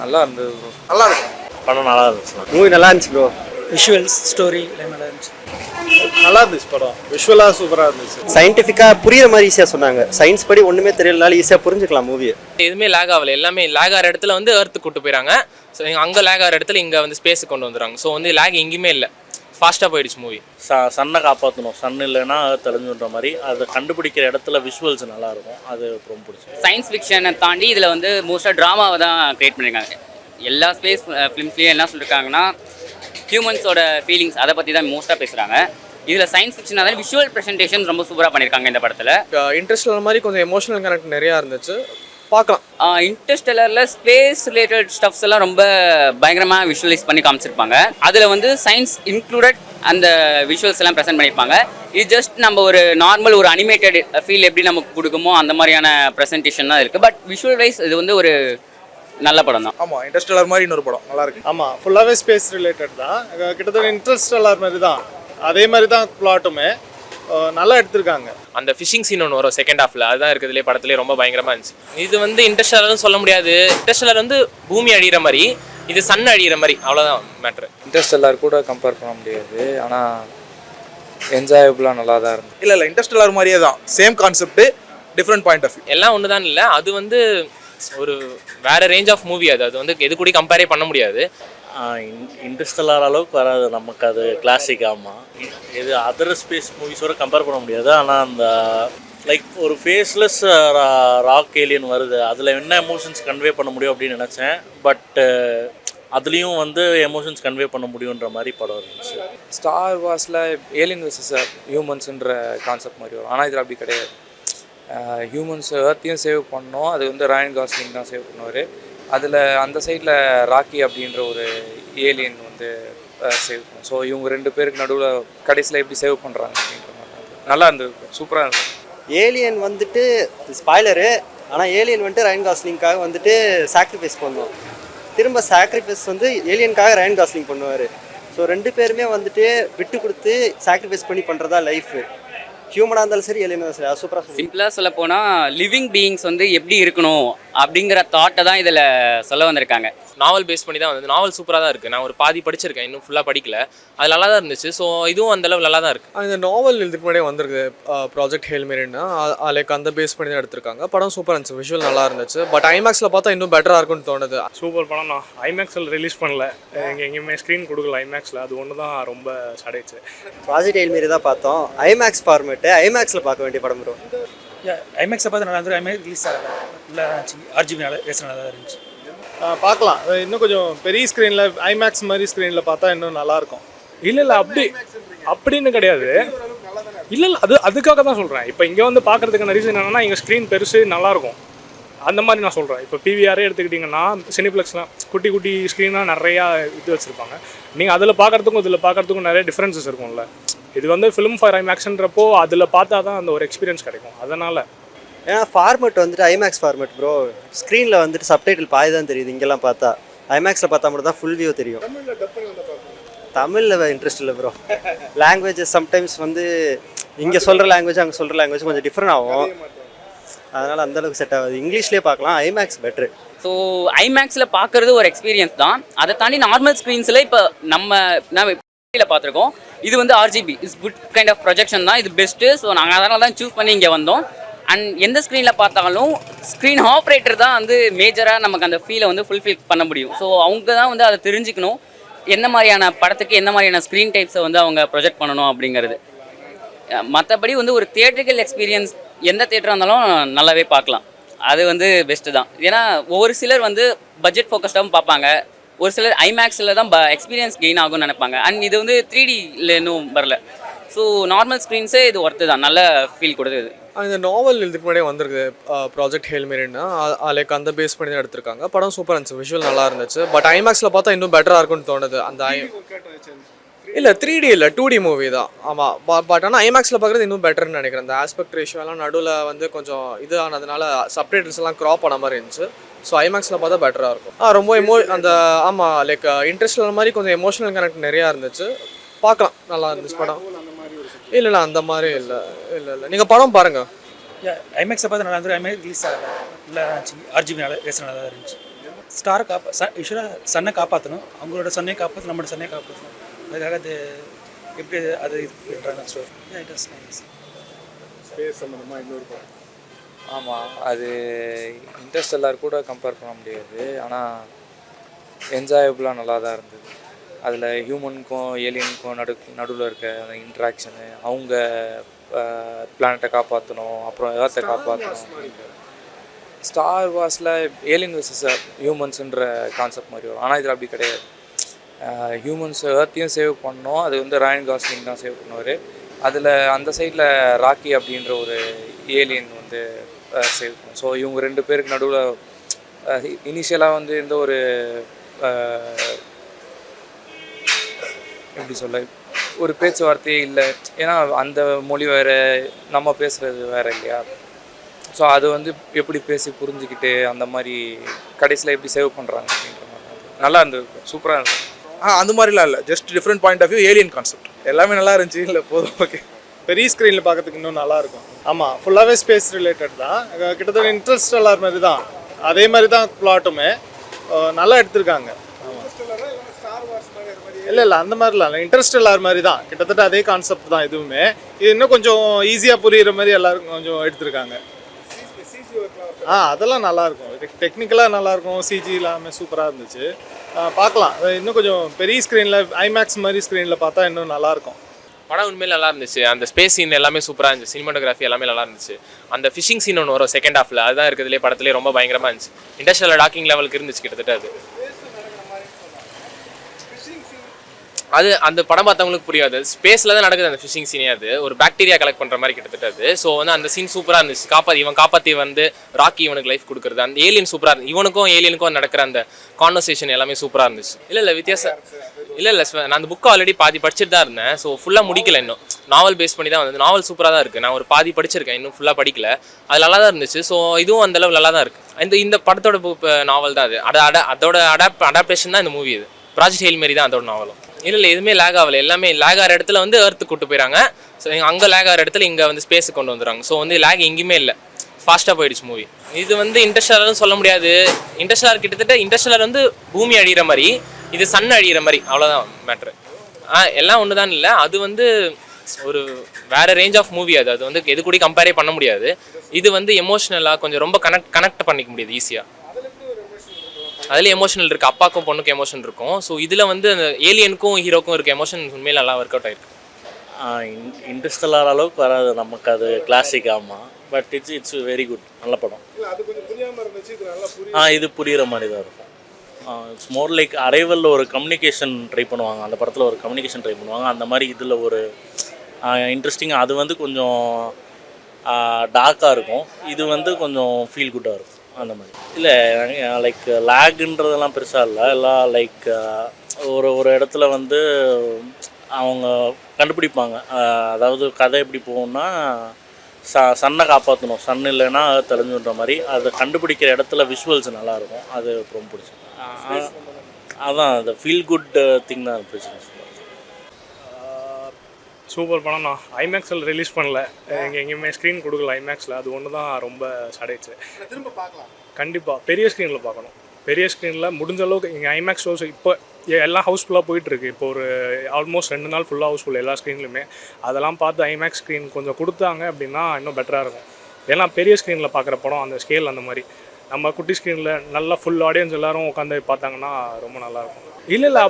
நல்லா இருந்தது ப்ரோ. நல்லா இருக்கும். படம் நல்லா இருந்துச்சு. மூவி நல்லா இருந்துச்சு ப்ரோ. விஷுவல்ஸ் ஸ்டோரி நல்லா இருந்துச்சு. நல்லா இருந்துச்சு படம். விஷுவலாக சூப்பராக இருந்துச்சு. சயின்டிஃபிக்காக புரியுற மாதிரி ஈஸியாக சொன்னாங்க. சயின்ஸ் படி ஒன்றுமே தெரியலனால ஈஸியாக புரிஞ்சுக்கலாம் மூவியை. எதுவுமே லேக் ஆகலை. எல்லாமே லேக் ஆகிற இடத்துல வந்து எர்த்து கூட்டு போயிறாங்க. ஸோ அங்கே லேக் ஆகிற இடத்துல இங்கே வந்து ஸ்பேஸுக்கு கொண்டு வந்துடுறாங்க. ஸோ வந்து லேக் எங்கேயுமே இல்லை. ஃபாஸ்ட்டாக போயிடுச்சு மூவி. சன்னை காப்பாற்றணும், சன் இல்லைன்னா தெரிஞ்சுன்ற மாதிரி அதை கண்டுபிடிக்கிற இடத்துல விஷுவல்ஸ் நல்லாயிருக்கும். அது ரொம்ப பிடிச்சி. சயின்ஸ் ஃபிக்ஷனை தாண்டி இதில் வந்து மோஸ்ட்டாக ட்ராமாவை தான் க்ரியேட் பண்ணியிருக்காங்க. எல்லா ஸ்பேஸ் ஃபிலிம்ஸ்லேயும் என்ன சொல்லியிருக்காங்கன்னா ஹியூமன்ஸோட ஃபீலிங்ஸ் அதை பற்றி தான் மோஸ்ட்டாக பேசுகிறாங்க. இதில் சயின்ஸ் ஃபிக்ஷனாக தான் விஷுவல் ப்ரெசன்டேஷன் ரொம்ப சூப்பராக பண்ணியிருக்காங்க இந்த படத்தில். இன்ட்ரெஸ்டல் மாதிரி கொஞ்சம் எமோஷனல் கனெக்ட் நிறையா இருந்துச்சு, பார்க்கலாம். இன்டர்ஸ்டெல்லரில் ஸ்பேஸ் ரிலேட்டட் ஸ்டப்ஸ் எல்லாம் ரொம்ப பயங்கரமாக விஷுவலைஸ் பண்ணி காமிச்சிருப்பாங்க. அதில் வந்து சயின்ஸ் இன்க்ளூடட் அந்த விஷுவல்ஸ் எல்லாம் ப்ரெசென்ட் பண்ணியிருப்பாங்க. இது ஜஸ்ட் நம்ம ஒரு நார்மல் ஒரு அனிமேட்டட் ஃபீல் எப்படி நமக்கு கொடுக்குமோ அந்த மாதிரியான ப்ரெசன்டேஷன் தான் இருக்குது. பட் விஷுவல் வைஸ் இது வந்து ஒரு நல்ல படம் தான். ஆமாம், இன்டர்ஸ்டெல்லர் மாதிரி இன்னொரு படம் நல்லா இருக்கு. ஆமாம், ஃபுல்லாகவே ஸ்பேஸ் ரிலேட்டட் தான். கிட்டத்தட்ட இன்டர்ஸ்டெல்லர் மாதிரி தான், அதே மாதிரி தான் பிளாட்டுமே நல்லா எடுத்திருக்காங்க. அந்த ஃபிஷிங் சீன் ஒன்று வரும் செகண்ட் ஹாஃபில், அதுதான் இருக்கிறதுலே படத்துலேயே ரொம்ப பயங்கரமாக இருந்துச்சு. இது வந்து இன்டர்ஸ்டெல்லர்னு சொல்ல முடியாது. இன்டர்ஸ்டெல்லர் வந்து பூமி அழிகிற மாதிரி, இது சன் அழிகிற மாதிரி, அவ்வளோதான் மேட்ரு. இன்டர்ஸ்டெல்லர் கூட கம்பேர் பண்ண முடியாது, ஆனால் என்ஜாயபுளாக நல்லா தான் இருக்கும். இல்லை இன்டர்ஸ்டெல்லர் மாதிரியே தான், same concept, different point of view. எல்லாம் ஒன்று தான் இல்லை, அது வந்து ஒரு வேறு ரேஞ்ச் ஆஃப் மூவி. அது வந்து எது கூட கம்பேரே பண்ண முடியாது. இன்ட்ரெஸ்டெல்லார் அளவுக்கு வராது நமக்கு, அது கிளாசிக். ஆமாம், இது அதர் ஸ்பேஸ் மூவிஸோட கம்பேர் பண்ண முடியாது. ஆனால் அந்த லைக் ஒரு ஃபேஸ்லெஸ் ராக் ஏலியன் வருது, அதில் என்ன எமோஷன்ஸ் கன்வே பண்ண முடியும் அப்படின்னு நினச்சேன். பட் அதுலேயும் வந்து எமோஷன்ஸ் கன்வே பண்ண முடியுன்ற மாதிரி படம் இருந்துச்சு. ஸ்டார் வார்ஸில் ஏலியன் வெர்சஸ் ஹியூமன்ஸுன்ற கான்செப்ட் மாதிரி வரும், ஆனால் இதில் அப்படி கிடையாது. ஹியூமன்ஸ் எர்த்தையும் சேவ் பண்ணோம், அது வந்து ராயன் காஸ்லிங் தான் சேவ் பண்ணுவார். அதில் அந்த சைடில் ராக்கி அப்படின்ற ஒரு ஏலியன் வந்து சேவ் பண்ணும். ஸோ இவங்க ரெண்டு பேருக்கு நடுவில் கடைசியில் எப்படி சேவ் பண்ணுறாங்க அப்படின்ற மாதிரி நல்லா இருந்தது, சூப்பராக இருந்தது. ஏலியன் வந்துட்டு ஸ்பாய்லரு, ஆனால் ஏலியன் வந்துட்டு ரயன் காஸ்லிங்காக வந்துட்டு சாக்ரிஃபைஸ் பண்ணுவோம். திரும்ப சாக்ரிஃபைஸ் வந்து ஏலியனுக்காக ரயன் காஸ்லிங் பண்ணுவார். ஸோ ரெண்டு பேருமே வந்துட்டு விட்டு கொடுத்து சாக்ரிஃபைஸ் பண்ணி பண்ணுறதா லைஃபு. ஹியூமனாக இருந்தாலும் சரி, ஏலியனாக இருந்தாலும் சரி. சூப்பராக சிம்பிளாக சொல்ல போனால் லிவிங் பீயிங்ஸ் வந்து எப்படி இருக்கணும் அப்படிங்கிற தாட்டை தான் இதில் சொல்ல வந்திருக்காங்க. நாவல் பேஸ் பண்ணி தான் வந்து நாவல் சூப்பராக தான் இருக்குது. நான் ஒரு பாதி படிச்சிருக்கேன், இன்னும் ஃபுல்லாக படிக்கல. அது நல்லா தான் இருந்துச்சு. ஸோ இதுவும் அந்தளவு நல்லா தான் இருக்குது. இந்த நாவல் இதுக்கு முன்னாடியே வந்திருக்கு, ப்ராஜெக்ட் ஹேல்மேரின்னா, லைக் அந்த பேஸ் பண்ணி தான் எடுத்திருக்காங்க. படம் சூப்பராக இருந்துச்சு, விஷுவல் நல்லா இருந்துச்சு. பட் ஐமேக்ஸில் பார்த்தா இன்னும் பெட்டராக இருக்கும்னு தோணுது. சூப்பர் படம். நான் ஐமேக்ஸில் ரிலீஸ் பண்ணல, எங்கேயுமே ஸ்க்ரீன் கொடுக்கல ஐமேக்ஸில். அது ஒன்று தான் ரொம்ப சடைச்சு. ப்ராஜெக்ட் ஹேல்மேரி தான் பார்த்தோம். ஐமேக்ஸ் ஃபார்மேட்டு, ஐமேக்ஸில் பார்க்க வேண்டிய படம் ப்ரோ. ஐமேக்ஸை பார்த்து நல்லா இருந்தது. ஐமேக்ஸ் ரிலீஸ் ஆகலை, இல்லை ஆர்ஜிபி நல்லா பேச நல்லா இருந்துச்சு. பார்க்கலாம், இன்னும் கொஞ்சம் பெரிய ஸ்க்ரீனில் ஐமேக்ஸ் மாதிரி ஸ்க்ரீனில் பார்த்தா இன்னும் நல்லாயிருக்கும். இல்லை அப்படின்னு கிடையாது. இல்லை அதுக்காக தான் சொல்கிறேன். இப்போ இங்கே வந்து பார்க்குறதுக்கான ரீசன் என்னென்னா, இங்கே ஸ்க்ரீன் பெருசு நல்லாயிருக்கும், அந்த மாதிரி நான் சொல்கிறேன். இப்போ பிவிஆரே எடுத்துக்கிட்டிங்கன்னா, சினிப்ளெக்ஸ்லாம் குட்டி குட்டி ஸ்க்ரீனாக நிறையா இது வச்சுருப்பாங்க. நீங்கள் அதில் பார்க்குறதுக்கும் இதில் பார்க்குறதுக்கும் நிறைய டிஃப்ரென்சஸ் இருக்கும்ல. இது வந்து ஃபிலிம் ஃபார் ஐமேக்ஸ்ன்றப்போ அதில் பார்த்தா தான் அந்த ஒரு எக்ஸ்பீரியன்ஸ் கிடைக்கும். அதனால் ஏன்னா ஃபார்மெட் வந்துட்டு ஐமேக்ஸ் ஃபார்மெட் ப்ரோ. ஸ்க்ரீனில் வந்துட்டு சப்டைட்டில் பாதி தான் தெரியுது இங்கெல்லாம் பார்த்தா. ஐமேக்ஸில் பார்த்தா மட்டும் தான் ஃபுல் வியூ தெரியும். தமிழில் இன்ட்ரெஸ்ட் இல்லை ப்ரோ. லாங்குவேஜஸ் சம்டைம்ஸ் வந்து இங்கே சொல்கிற லாங்குவேஜ் அங்கே சொல்கிற லாங்குவேஜ் கொஞ்சம் டிஃப்ரெண்ட் ஆகும், அதனால் அந்தளவுக்கு செட் ஆகுது. இங்கிலீஷ்லேயே பார்க்கலாம், ஐமேக்ஸ் பெட்ரு. ஸோ ஐமேக்ஸில் பார்க்குறது ஒரு எக்ஸ்பீரியன்ஸ் தான். அதை தாண்டி நார்மல் ஸ்க்ரீன்ஸில் இப்போ நம்ம பார்த்துருக்கோம். இது வந்து RGB is good kind of projection தான், இது பெஸ்ட்டு. ஸோ நாங்கள் அதனால தான் சூஸ் பண்ணி இங்கே வந்தோம். அண்ட் எந்த ஸ்க்ரீனில் பார்த்தாலும் ஸ்க்ரீன் ஆப்ரேட்டர் தான் வந்து மேஜராக நமக்கு அந்த ஃபீலை வந்து ஃபுல்ஃபில் பண்ண முடியும். ஸோ அவங்க தான் வந்து அதை தெரிஞ்சுக்கணும், எந்த மாதிரியான படத்துக்கு எந்த மாதிரியான ஸ்க்ரீன் டைப்ஸை வந்து அவங்க ப்ரொஜெக்ட் பண்ணணும் அப்படிங்கிறது. மற்றபடி வந்து ஒரு தியேட்ரிக்கல் எக்ஸ்பீரியன்ஸ் எந்த தியேட்டராக இருந்தாலும் நல்லாவே பார்க்கலாம். அது வந்து பெஸ்ட்டு தான். ஏன்னா ஒவ்வொரு சிலர் வந்து பட்ஜெட் ஃபோக்கஸ்டாகவும் பார்ப்பாங்க, ஒரு சிலர் ஐமேக்ஸில் தான் எக்ஸ்பீரியன்ஸ் கெயின் ஆகும்னு நினைப்பாங்க. அண்ட் இது வந்து 3Dல இன்னும் வரல. ஸோ நார்மல் ஸ்க்ரீன்ஸே இது ஒர்த்து தான், நல்ல ஃபீல் கொடுக்குது. இந்த நாவல் இதுக்கு முன்னாடியே வந்திருக்கு, ப்ராஜெக்ட் ஹேல்மேரின்னா, லைக் அந்த பேஸ் பண்ணி தான் எடுத்திருக்காங்க. படம் சூப்பராக இருந்துச்சு, விஷுவல் நல்லா இருந்துச்சு. பட் ஐமேக்ஸில் பார்த்தா இன்னும் பெட்டராக இருக்கும்னு தோணுது. அந்த இல்லை 3D இல்லை 2D மூவி தான். ஆமாம், பட் ஆனால் ஐமேக்ஸில் பார்க்குறது இன்னும் பெட்டர்னு நினைக்கிறேன். அந்த ஆஸ்பெக்ட் ரேஷியோலாம் நடுவில் வந்து கொஞ்சம் இது ஆனதுனால சப்டைட்டில்ஸ் எல்லாம் க்ராப் ஆன மாதிரி இருந்துச்சு. ஸோ ஐமேக்ஸில் பார்த்தா பெட்டராக இருக்கும். ரொம்ப அந்த ஆமாம், லைக் இன்ட்ரெஸ்ட் மாதிரி கொஞ்சம் எமோஷனல் கனெக்ட் நிறையா இருந்துச்சு, பார்க்கலாம், நல்லா இருந்துச்சு படம். இல்லை அந்த மாதிரி இல்லை நீங்கள் படம் பாருங்கள். ஐமேக்ஸை பார்த்து நல்லா இருந்தது. ஐமேக்ஸ் ரிலீஸ் ஆகலை, இல்லை ஆர்ஜிபி நல்லா பேச நல்லா இருந்துச்சு. ஸ்டாரை யூஸ்வலாக சன்னை காப்பாற்றணும், அவங்களோட சன்னையை காப்பாற்றணும், நம்மளோட சன்னையை காப்பாற்றணும். அதுக்காக அது எப்படி அது இது பண்ணுறாங்க. So it is nice. Space சம்மந்தமாக இன்னொரு படம். ஆமாம், அது இன்டர்ஸ்டெல்லார் கூட கம்பேர் பண்ண முடியாது. ஆனால் என்ஜாயபுளாக நல்லா தான் இருந்தது. அதில் ஹியூமனுக்கும் ஏலியனுக்கும் நடுவில் இருக்க அந்த இன்ட்ராக்ஷனு, அவங்க பிளானட்டை காப்பாற்றணும், அப்புறம் ஏர்த்தை காப்பாற்றணும். ஸ்டார் வார்ஸில் ஏலியன் வெர்சஸ் ஹியூமன்ஸுன்ற கான்செப்ட் மாதிரி வரும். ஆனால் இதில் அப்படி கிடையாது. ஹியூமன்ஸ் ஏர்த்தையும் சேவ் பண்ணோம், அது வந்து ராயன் காஸ்லிங் தான் சேவ் பண்ணுவார். அதில் அந்த சைடில் ராக்கி அப்படின்ற ஒரு ஏலியன் வந்து சேவ் பண்ணும். ஸோ இவங்க 2 பேருக்கு நடுவில் இனிஷியலாக வந்து எந்த ஒரு எப்படி சொல்ல ஒரு பேச்சுவார்த்தையே இல்லை. ஏன்னா அந்த மொழி வேறு, நம்ம பேசுகிறது வேறு இல்லையா. ஸோ அது வந்து எப்படி பேசி புரிஞ்சுக்கிட்டு அந்த மாதிரி கடைசியில் எப்படி சேவ் பண்ணுறாங்க அப்படின்ற மாதிரி நல்லா இருந்தது, சூப்பராக இருந்தது. அந்த மாதிரிலாம் இல்லை, just different point of view, alien concept எல்லாமே நல்லா இருந்துச்சு. இல்லை போதும், ஓகே. பெரிய ஸ்க்ரீனில் பார்க்கறதுக்கு இன்னும் நல்லாயிருக்கும். ஆமாம், ஃபுல்லாகவே ஸ்பேஸ் ரிலேட்டட் தான். கிட்டத்தட்ட இன்ட்ரெஸ்டெல்லார் மாதிரி தான், அதே மாதிரி தான் ப்ளாட்டுமே நல்லா எடுத்திருக்காங்க. இல்லை அந்த மாதிரிலாம் இல்லை, இன்ட்ரெஸ்டெல்லார் மாதிரி தான், கிட்டத்தட்ட அதே கான்செப்ட் தான் இதுவுமே. இது இன்னும் கொஞ்சம் ஈஸியாக புரிகிற மாதிரி எல்லாருக்கும் கொஞ்சம் எடுத்திருக்காங்க. அதெல்லாம் நல்லாயிருக்கும், டெக்னிக்கலாக நல்லாயிருக்கும், சிஜி எல்லாமே சூப்பராக இருந்துச்சு. பார்க்கலாம், இன்னும் கொஞ்சம் பெரிய ஸ்க்ரீனில் ஐமேக்ஸ் மாதிரி ஸ்க்ரீனில் பார்த்தா இன்னும் நல்லாயிருக்கும். படம் உண்மையில நல்லா இருந்துச்சு. அந்த ஸ்பேஸ் சீன் எல்லாமே சூப்பராக இருந்துச்சு, சினிமாட்டோகிராஃபி எல்லாமே நல்லா இருந்துச்சு. அந்த ஃபிஷிங் சீன் ஒன்று வரும் செகண்ட் ஹாஃபில், அதுதான் இருக்கிறதுலே படத்துலேயே ரொம்ப பயங்கரமாக இருந்துச்சு. இண்டஸ்ட்ரியல் டாக்கிங் லெவலுக்கு இருந்துச்சு கிட்டத்தட்ட. அது அந்த படம் பார்த்தவங்களுக்கு புரியாது, ஸ்பேஸில் தான் நடக்குது அந்த ஃபிஷிங் சீனே. அது ஒரு பாக்டீரியா கலெக்ட் பண்ணுற மாதிரி கிட்டத்தட்ட அது. ஸோ வந்து அந்த சீன் சூப்பராக இருந்துச்சு. இவன் காப்பாற்றி வந்து ராக்கி இவனுக்கு லைஃப் கொடுக்குறது, அந்த ஏலியன் சூப்பராக இருந்துச்சு. இவனுக்கும் ஏலியனுக்கும் நடக்கிற அந்த கான்வர்சேஷன் எல்லாமே சூப்பராக இருந்துச்சு. இல்லை வித்தியாசம் இல்லை நான் அந்த புக்கை ஆல்ரெடி பாதி படிச்சுட்டு தான் இருந்தேன். ஸோ ஃபுல்லாக முடிக்கல, இன்னும் நாவல் பேஸ் பண்ணி தான் வந்து. நாவல் சூப்பராக தான் இருக்குது, நான் ஒரு பாதி படிச்சிருக்கேன், இன்னும் ஃபுல்லாக படிக்கல. அது நல்லா தான் இருந்துச்சு. ஸோ இதுவும் அந்தளவு நல்லா தான் இருக்குது. இந்த படத்தோட நாவல் தான் அது. அதோட அடாப்டேஷன் தான் இந்த மூவி. இது ப்ராஜெக்ட் ஹெயில் மாரி தான் அதோட நாவலும். இல்லை எதுவுமே லேக் ஆகலை, எல்லாமே லேக் ஆகிற இடத்துல வந்து எர்த்து கூட்டு போயிறாங்க. ஸோ அங்கே லேக் ஆகிற இடத்துல இங்கே வந்து ஸ்பேஸுக்கு கொண்டு வந்துடுறாங்க. ஸோ வந்து லேக் எங்கேயுமே இல்லை, ஃபாஸ்ட்டாக போயிடுச்சு மூவி. இது வந்து இன்டர்ஸ்டெல்லார்னு சொல்ல முடியாது. இன்டர்ஸ்டெல்லார் கிட்டத்தட்ட இன்டர்ஸ்டெல்லார் வந்து பூமி அழிகிற மாதிரி, இது சன் அழிகிற மாதிரி, அவ்வளோதான் மேட்ரு. எல்லாம் ஒன்று தான் இல்லை, அது வந்து ஒரு வேறு ரேஞ்ச் ஆஃப் மூவி. அது வந்து எது கூட கம்பேரே பண்ண முடியாது. இது வந்து எமோஷ்னலாக கொஞ்சம் ரொம்ப கனெக்ட் பண்ணிக்க முடியாது ஈஸியாக. அதில் எமோஷனல் இருக்குது, அப்பாவுக்கும் பொண்ணுக்கும் எமோஷன் இருக்கும். ஸோ இதில் வந்து அந்த ஏலியனுக்கும் ஹீரோக்கும் இருக்க எமோஷன் உண்மையில் நல்லா ஒர்க் அவுட் ஆகிருக்கு. இன்ட்ரெஸ்டெல்லார் அளவுக்கு வராது நமக்கு, அது கிளாசிக். ஆமாம், பட் இட்ஸ் வெரி குட், நல்ல படம். இது புரிகிற மாதிரி தான் இருக்கும். இட்ஸ் மோர் லைக் அரைவலில் ஒரு கம்யூனிகேஷன் ட்ரை பண்ணுவாங்க, அந்த படத்தில் ஒரு கம்யூனிகேஷன் ட்ரை பண்ணுவாங்க, அந்த மாதிரி இதில் ஒரு இன்ட்ரெஸ்டிங்காக. அது வந்து கொஞ்சம் டார்க்காக இருக்கும், இது வந்து கொஞ்சம் ஃபீல் குட்டாக இருக்கும் அந்த மாதிரி. இல்லை லைக் லேக்குன்றதெல்லாம் பெருசாக இல்லை, எல்லாம் லைக் ஒரு இடத்துல வந்து அவங்க கண்டுபிடிப்பாங்க. அதாவது கதை எப்படி போகும்னா, சன்னை காப்பாற்றணும், சன் இல்லைன்னா தெளிஞ்சுன்ற மாதிரி அதை கண்டுபிடிக்கிற இடத்துல விஷுவல்ஸ் நல்லாயிருக்கும். அது ரொம்ப பிடிச்சி. அதான் அந்த ஃபீல் குட் திங் தான் பிடிச்சி. சூப்பர் படம் தான். ஐமேக்ஸில் ரிலீஸ் பண்ணல, எங்கேயுமே ஸ்க்ரீன் கொடுக்கல ஐமேக்ஸில். அது ஒன்று தான் ரொம்ப சடைச்சு. திரும்ப பார்க்கலாம், கண்டிப்பாக பெரிய ஸ்க்ரீனில் பார்க்கணும். பெரிய ஸ்க்ரீனில் முடிஞ்ச அளவுக்கு இங்கே ஐமேக்ஸ் ஷோஸ் இப்போ எல்லாம் ஹவுஸ்ஃபுல்லாக போயிட்டுருக்கு. இப்போ ஒரு ஆல்மோஸ்ட் 2 நாள் ஃபுல்லாக ஹவுஸ்ஃபுல் எல்லா ஸ்க்ரீன்லையுமே. அதெல்லாம் பார்த்து ஐமேக்ஸ் ஸ்க்ரீன் கொஞ்சம் கொடுத்தாங்க அப்படின்னா இன்னும் பெட்டராக இருக்கும். ஏன்னா பெரிய ஸ்க்ரீனில் பார்க்குற படம் அந்த ஸ்கேல் அந்த மாதிரி. நம்ம குட்டி ஸ்க்ரீனில் நல்லா ஃபுல் ஆடியன்ஸ் எல்லோரும் உட்காந்து பார்த்தாங்கன்னா ரொம்ப நல்லாயிருக்கும். இல்லை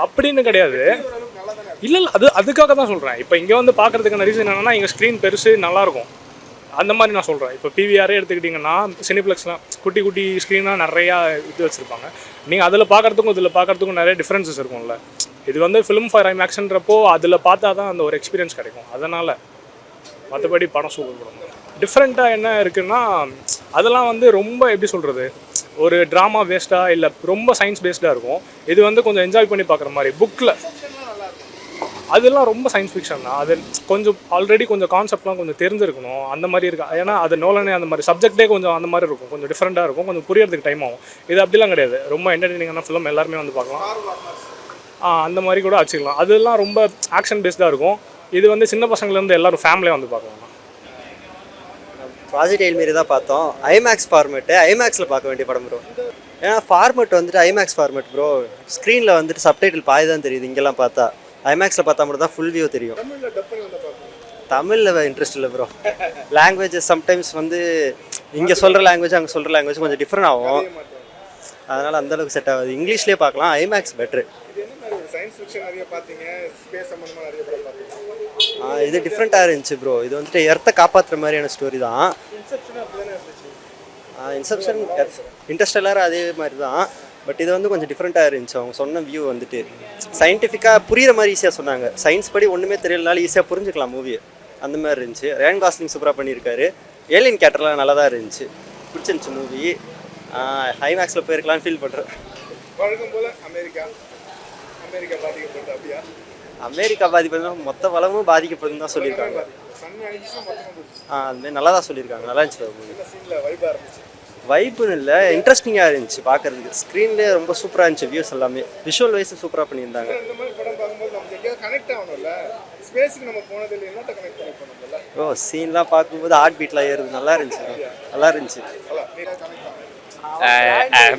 அப்படின்னு கிடையாது. இல்லை அதுக்காக தான் சொல்கிறேன். இப்போ இங்கே வந்து பார்க்குறதுக்கான ரீசன் என்னென்னா, இங்கே ஸ்க்ரீன் பெருசு நல்லாயிருக்கும், அந்த மாதிரி நான் சொல்கிறேன். இப்போ பிவிஆரே எடுத்துக்கிட்டிங்கன்னா, சினிப்ளெக்ஸ்லாம் குட்டி குட்டி ஸ்க்ரீனாக நிறையா இது வச்சுருப்பாங்க. நீங்கள் அதில் பார்க்குறதுக்கும் இதில் பார்க்குறதுக்கும் நிறைய டிஃப்ரென்சஸ் இருக்கும்ல. இது வந்து ஃபிலிம் ஃபார் ஐமேக்ஸ்ன்றப்போ அதில் பார்த்தா தான் அந்த ஒரு எக்ஸ்பீரியன்ஸ் கிடைக்கும். அதனால் மற்றபடி படம் சூப்பர் படம். டிஃப்ரெண்ட்டாக என்ன இருக்குன்னா, அதெல்லாம் வந்து ரொம்ப எப்படி சொல்கிறது, ஒரு ட்ராமா பேஸ்டாக இல்லை ரொம்ப சயின்ஸ் பேஸ்டாக இருக்கும். இது வந்து கொஞ்சம் என்ஜாய் பண்ணி பார்க்குற மாதிரி. புக்கில் அதெல்லாம் ரொம்ப சயின்ஸ் ஃபிக்ஷன் தான். அது கொஞ்சம் ஆல்ரெடி கொஞ்சம் கான்செப்ட்லாம் கொஞ்சம் தெரிஞ்சிருக்கணும், அந்த மாதிரி இருக்கா. ஏன்னா அது நோலனே அந்த மாதிரி சப்ஜெக்டே கொஞ்சம் அந்த மாதிரி இருக்கும், கொஞ்சம் டிஃப்ரெண்ட்டாக இருக்கும், கொஞ்சம் புரியறதுக்கு டைம் ஆகும். இது அப்படிலாம் கிடையாது, ரொம்ப என்டர்டெய்னிங்கான ஃபிலிம், எல்லாருமே வந்து பார்க்கலாம். அந்த மாதிரி கூட வச்சுக்கலாம். அதெல்லாம் ரொம்ப ஆக்ஷன் பேஸ்டாக இருக்கும். இது வந்து சின்ன பசங்கள்லேருந்து எல்லோரும் ஃபேமிலியாக வந்து பார்க்கலாம். ப்ராஜெக்ட் ஹெயில் மாரி தான் பார்த்தோம். ஐமேக்ஸ் ஃபார்மேட்டு, ஐமேக்ஸில் பார்க்க வேண்டிய படம் ப்ரோ. ஏன்னா ஃபார்மெட் வந்துட்டு ஐமேக்ஸ் ஃபார்மெட் ப்ரோ. ஸ்க்ரீனில் வந்துட்டு சப்டைட்டில் பாதி தான் தெரியுது இங்கெல்லாம் பார்த்தா. ஐமேக்ஸில் பார்த்தா மட்டும் தான் ஃபுல் வியூ தெரியும். தமிழில் இன்ட்ரெஸ்ட் இல்லை ப்ரோ. லாங்குவேஜஸ் சம்டைம்ஸ் வந்து இங்கே சொல்கிற லாங்குவேஜ் அங்கே சொல்கிற லாங்குவேஜ் கொஞ்சம் டிஃப்ரெண்ட் ஆகும். அதனால் அந்தளவுக்கு செட் ஆகுது. இங்கிலீஷ்லேயே பார்க்கலாம், ஐமேக்ஸ் பெட்ரு. இது டிஃப்ரெண்ட்டாக இருந்துச்சு ப்ரோ. இது வந்துட்டு எர்த்தை காப்பாற்றுற மாதிரியான ஸ்டோரி தான். இன்செப்ஷன் இன்டர்ஸ்டெல்லர் அதே மாதிரி தான். பட் இது வந்து கொஞ்சம் டிஃப்ரெண்ட்டாக இருந்துச்சு. அவங்க சொன்ன வியூ வந்துட்டு சயின்டிஃபிக்காக புரிகிற மாதிரி ஈஸியாக சொன்னாங்க. சயின்ஸ் படி ஒன்றுமே தெரியலனாலும் ஈஸியாக புரிஞ்சுக்கலாம் மூவியை. அந்த மாதிரி இருந்துச்சு. ரயான் காஸ்லிங் சூப்பராக பண்ணியிருக்காரு. ஏலியன் கேரக்டர்லாம் நல்லா தான் இருந்துச்சு. பிடிச்சிருந்துச்சு மூவி. ஐமேக்ஸில் போயிருக்கலாம்னு ஃபீல் பண்ணுறேன். அமெரிக்கா பாதிப்பு மொத்த வளமும் பாதிக்கப்படுதுன்னு தான் சொல்லியிருக்காங்க. அதுமாதிரி நல்லா தான் சொல்லியிருக்காங்க. நல்லா இருந்துச்சு மூவி. வைப்புன்னு இல்லை, இன்ட்ரெஸ்டிங்காக இருந்துச்சு பார்க்குறதுக்கு. ஸ்க்ரீன்லேயே ரொம்ப சூப்பராக இருந்துச்சு. வியூஸ் எல்லாமே விஷுவல் வைஸ் சூப்பராக பண்ணியிருந்தாங்க. ஓ சீன்லாம் பார்க்கும்போது ஹார்ட் பீட்லாம் ஏறுது. நல்லா இருந்துச்சு. நல்லா இருந்துச்சு.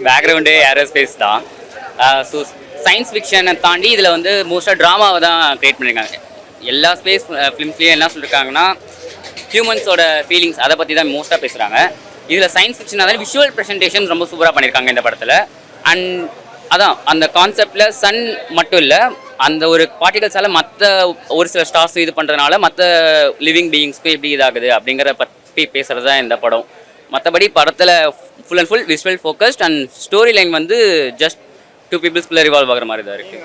பேக்ரவுண்டே ஏரோஸ்பேஸ் தான். ஸோ சயின்ஸ் ஃபிக்ஷனை தாண்டி இதில் வந்து மோஸ்ட்டாக ட்ராமாவை தான் க்ரியேட் பண்ணியிருக்காங்க. எல்லா ஸ்பேஸ் ஃபிலிம்ஸ்லேயும் என்ன சொல்லியிருக்காங்கன்னா ஹியூமன்ஸோட ஃபீலிங்ஸ் அதை பற்றி தான் மோஸ்ட்டாக பேசுகிறாங்க. இதில் சயின்ஸ் ஃபிக்ஷன் அதாவது விஷுவல் ப்ரெசன்டேஷன் ரொம்ப சூப்பராக பண்ணியிருக்காங்க இந்த படத்தில். அண்ட் அதான் அந்த கான்செப்டில் சன் மட்டும் இல்லை, அந்த ஒரு பார்ட்டிகல்ஸால் மற்ற ஒரு சில ஸ்டார்ஸ் இது பண்ணுறதுனால மற்ற லிவிங் பீயிங்ஸ்க்கும் எப்படி இதாகுது அப்படிங்கிறத பற்றி பேசுகிறது தான் இந்த படம். மற்றபடி படத்தில் full and full visual focused and story line வந்து ஜஸ்ட் 2 பீப்புள்ஸ்குள்ளே ரிவால்வ் ஆகிற மாதிரி தான் இருக்குது.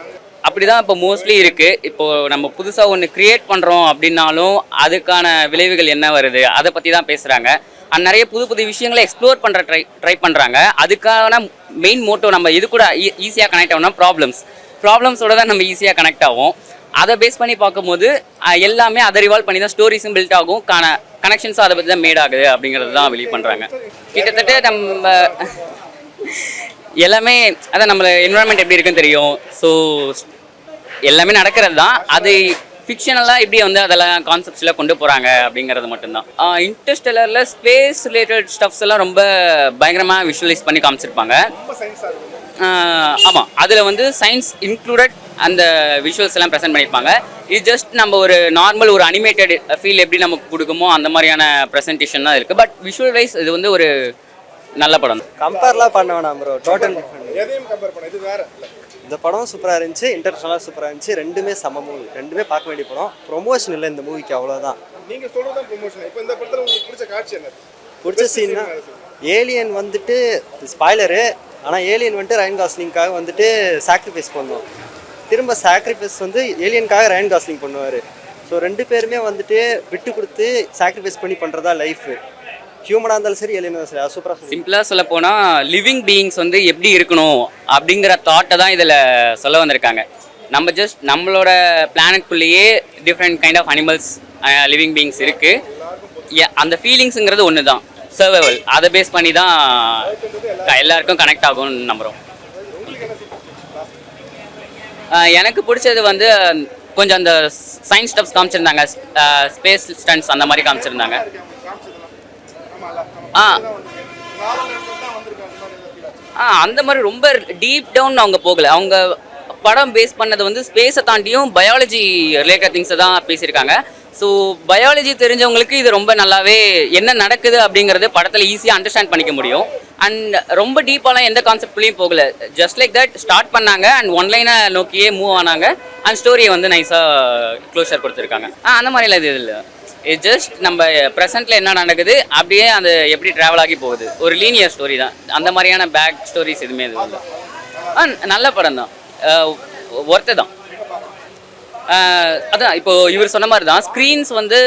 அப்படி தான் இப்போ மோஸ்ட்லி இருக்குது. இப்போது நம்ம புதுசாக ஒன்று க்ரியேட் பண்ணுறோம் அப்படின்னாலும் அதுக்கான விளைவுகள் என்ன வருது அதை பற்றி தான் பேசுகிறாங்க. அண்ட் நிறைய புது புது விஷயங்களை எக்ஸ்ப்ளோர் பண்ணுற ட்ரை பண்ணுறாங்க. அதுக்கான மெயின் மோட்டோ நம்ம இது கூட ஈஸியாக கனெக்ட் ஆகணும்னா ப்ராப்ளம்ஸோட தான் நம்ம ஈஸியாக கனெக்ட் ஆகும். அதை பேஸ் பண்ணி பார்க்கும்போது எல்லாமே அதை ரிவால்வ் பண்ணி தான் ஸ்டோரிஸும் பில்ட் ஆகும். கனெக்ஷன்ஸும் அதை பற்றி தான் மேட் ஆகுது அப்படிங்கிறது தான் வெளியே பண்ணுறாங்க. கிட்டத்தட்ட நம்ம எல்லாமே அதான் நம்ம என்விரான்மெண்ட் எப்படி இருக்குன்னு தெரியும். ஸோ எல்லாமே நடக்கிறது தான். அது ஃபிக்ஷனலாக எப்படி வந்து அதெல்லாம் கான்செப்ட்ஸில் கொண்டு போகிறாங்க அப்படிங்கிறது மட்டும்தான். இன்டர்ஸ்டெல்லரில் ஸ்பேஸ் ரிலேட்டட் ஸ்டப்ஸ் எல்லாம் ரொம்ப பயங்கரமாக விஷுவலைஸ் பண்ணி காமிச்சிருப்பாங்க. ஆமாம், அதில் வந்து சயின்ஸ் இன்க்ளூடட் அந்த விஷுவல்ஸ் எல்லாம் ப்ரெசென்ட் பண்ணியிருப்பாங்க. இது ஜஸ்ட் நம்ம ஒரு நார்மல் ஒரு அனிமேட்டட் ஃபீல் எப்படி நமக்கு கொடுக்குமோ அந்த மாதிரியான ப்ரெசன்டேஷன் தான் இருக்குது. பட் விஷுவல் வைஸ் இது வந்து ஒரு நல்ல படம். கம்பேர்லாம் பண்ண வேணாம் ப்ரோ. டோட்டல் எதையும் கம்பேர் பண்ண இது வேறு. இந்த படம் சூப்பராக இருந்துச்சு, இன்டர்நேஷனலாக சூப்பராக இருந்துச்சு. ரெண்டுமே சம மூவி, ரெண்டுமே பார்க்க வேண்டிய படம். ப்ரொமோஷன் இல்லை இந்த மூவிக்கு, அவ்வளோதான். நீங்கள் சொல்கிறது ப்ரொமோஷன். இப்போ இந்த படத்தில் உங்களுக்கு பிடிச்ச காட்சி என்ன? பிடிச்ச சீன்னா ஏலியன் வந்துட்டு ஸ்பாய்லரு. ஆனால் ஏலியன் வந்துட்டு ரயன் காஸ்லிங்காக வந்துட்டு சாக்ரிஃபைஸ் பண்ணுவோம். திரும்ப சாக்ரிஃபைஸ் வந்து ஏலியனுக்காக ரயன் காஸ்லிங் பண்ணுவார். ஸோ ரெண்டு பேருமே வந்துட்டு விட்டு கொடுத்து சாக்ரிஃபைஸ் பண்ணி பண்ணுறதா லைஃபு. ஹியூமனாக இருந்தாலும் சரி, ஏலியனாக இருந்தாலும் சரி. சூப்பராக சிம்பிளாக சொல்ல போனால் லிவிங் பீயிங்ஸ் வந்து எப்படி இருக்கணும் அப்படிங்கிற தாட்டை தான் இதில் சொல்ல வந்திருக்காங்க. நம்ம ஜஸ்ட் நம்மளோட பிளானட்குள்ளேயே different kind of animals living beings இருக்குது. அந்த ஃபீலிங்ஸுங்கிறது ஒன்று தான், சர்வைவல். அதை பேஸ் பண்ணி தான் எல்லாருக்கும் கனெக்ட் ஆகும்னு நம்புகிறோம். எனக்கு பிடிச்சது வந்து கொஞ்சம் அந்த சயின்ஸ் ஸ்டப்ஸ் காமிச்சிருந்தாங்க, ஸ்பேஸ் ஸ்டன்ட்ஸ் அந்த மாதிரி காமிச்சிருந்தாங்க. அந்த மாதிரி ரொம்ப டீப் டவுன் அவங்க போகலை. அவங்க படம் பேஸ் பண்ணது வந்து ஸ்பேஸை தாண்டியும் பயாலஜி ரிலேட்டட் திங்ஸை தான் பேசியிருக்காங்க. ஸோ பயாலஜி தெரிஞ்சவங்களுக்கு இது ரொம்ப நல்லாவே என்ன நடக்குது அப்படிங்கிறது படத்தில் ஈஸியாக அண்டர்ஸ்டாண்ட் பண்ணிக்க முடியும். அண்ட் ரொம்ப டீப்பாலாம் எந்த கான்செப்ட்லேயும் போகலை. ஜஸ்ட் லைக் தட் ஸ்டார்ட் பண்ணாங்க அண்ட் ஒன்லைனை நோக்கியே மூவ் ஆனாங்க. அண்ட் ஸ்டோரியை வந்து நைஸாக க்ளோஷர் கொடுத்துருக்காங்க. அந்த மாதிரிலாம் இது இல்லை. இது ஜஸ்ட் நம்ம ப்ரெசென்ட்டில் என்ன நடக்குது அப்படியே அது எப்படி ட்ராவல் ஆகி போகுது. ஒரு லீனியர் ஸ்டோரி தான். அந்த மாதிரியான பேக் ஸ்டோரிஸ் எதுவுமே இது இல்லை. நல்ல படம் தான், ஒர்த்து தான். அதான் இப்போது இவர் சொன்ன மாதிரி தான் ஸ்க்ரீன்ஸ் வந்து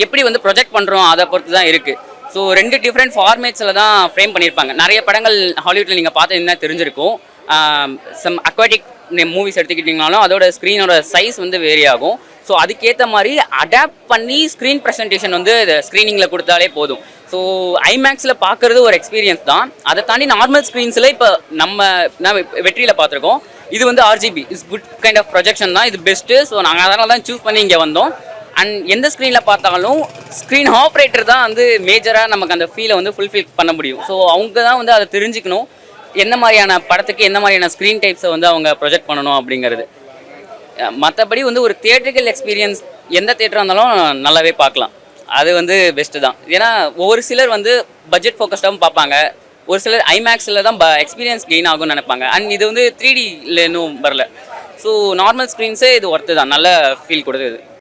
எப்படி வந்து ப்ரொஜெக்ட் பண்ணுறோம் அதை பொறுத்து தான் இருக்குது. ஸோ 2 டிஃப்ரெண்ட் ஃபார்மேட்ஸில் தான் ஃப்ரேம் பண்ணியிருப்பாங்க. நிறைய படங்கள் ஹாலிவுட்டில் நீங்கள் பார்த்தீங்கன்னா தெரிஞ்சிருக்கும். சம் அக்வாட்டிக் மூவிஸ் எடுத்துக்கிட்டிங்கனாலும் அதோட ஸ்க்ரீனோட சைஸ் வந்து வேரி ஆகும். ஸோ அதுக்கேற்ற மாதிரி அடாப்ட் பண்ணி ஸ்க்ரீன் ப்ரெசன்டேஷன் வந்து ஸ்க்ரீனிங்கில் கொடுத்தாலே போதும். ஸோ ஐமேக்ஸில் பார்க்குறது ஒரு எக்ஸ்பீரியன்ஸ் தான். அதை தாண்டி நார்மல் ஸ்க்ரீன்ஸில் இப்போ நம்ம வெற்றியில் பார்த்துருக்கோம். இது வந்து RGB is good kind of projection தான், இது பெஸ்ட்டு. ஸோ நாங்கள் அதனால தான் சூஸ் பண்ணி இங்கே வந்தோம். அண்ட் எந்த ஸ்க்ரீனில் பார்த்தாலும் ஸ்க்ரீன் ஆப்ரேட்டர் தான் வந்து மேஜராக நமக்கு அந்த ஃபீலை வந்து ஃபுல்ஃபில் பண்ண முடியும். ஸோ அவங்க தான் வந்து அதை தெரிஞ்சுக்கணும். எந்த மாதிரியான படத்துக்கு எந்த மாதிரியான ஸ்க்ரீன் டைப்ஸை வந்து அவங்க ப்ரொஜெக்ட் பண்ணணும் அப்படிங்கிறது. மற்றபடி வந்து ஒரு தியேட்ரிக்கல் எக்ஸ்பீரியன்ஸ் எந்த தியேட்டராக இருந்தாலும் நல்லாவே பார்க்கலாம். அது வந்து பெஸ்ட்டு தான். ஏன்னா ஒரு சிலர் வந்து பட்ஜெட் ஃபோக்கஸ்டாகவும் பார்ப்பாங்க, ஒரு சிலர் ஐமேக்ஸில் தான் எக்ஸ்பீரியன்ஸ் கெயின் ஆகும்னு நினைப்பாங்க. அண்ட் இது வந்து 3Dல இன்னும் வரல. ஸோ நார்மல் ஸ்க்ரீன்ஸே இது ஒர்த்து தான், நல்ல ஃபீல் கொடுக்குது.